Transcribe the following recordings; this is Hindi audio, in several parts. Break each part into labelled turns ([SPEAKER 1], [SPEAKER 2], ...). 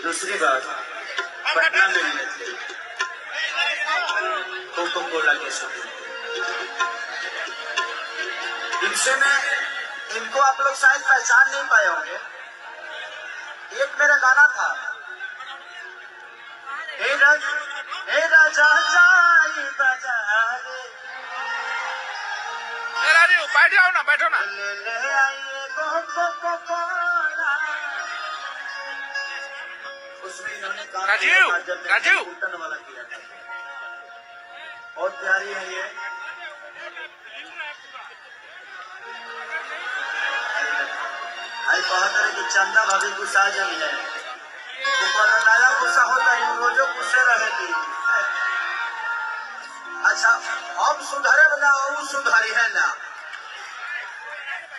[SPEAKER 1] दूसरी बात, पटना में मिले थे कोको कोला के शौकीन। इनसे में इनको आप लोग शायद पहचान नहीं पाए होंगे। एक मेरा गाना था, हे राजा जाई बाजारे,
[SPEAKER 2] राजू बैठ जाओ ना, बैठो ना।
[SPEAKER 1] ले आइए कोको कोला। उसमें इन्होंने
[SPEAKER 2] राजू
[SPEAKER 1] उल्टन वाला किया था। बहुत प्यारी है ये। आई बात है कि चंदा भाभी गुस्सा जमी है, ऊपर नया गुस्सा होता है, रोजो गुस्से रहेगी। अच्छा, अब सुधरे बना वो सुधारी है ना।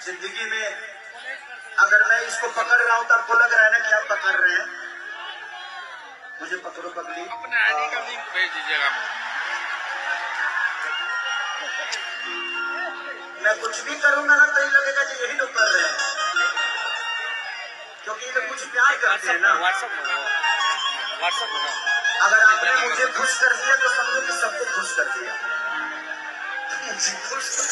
[SPEAKER 1] जिंदगी में अगर मैं इसको पकड़ रहा हूं तो आपको लग रहा है ना कि आप पकड़ रहे हैं। मुझे पकड़ो पगली,
[SPEAKER 2] अपने आईडी का लिंक भेज दीजिएगा।
[SPEAKER 1] मैं कुछ भी करूंगा ना तो ये लगेगा कि यही लोग कर रहे हैं, क्योंकि ये लोग कुछ प्यार करते हैं ना।
[SPEAKER 2] व्हाट्सएप में
[SPEAKER 1] अगर आपने मुझे खुश कर दिया तो समझो कि सबको खुश कर दिया। मुझे खुश कर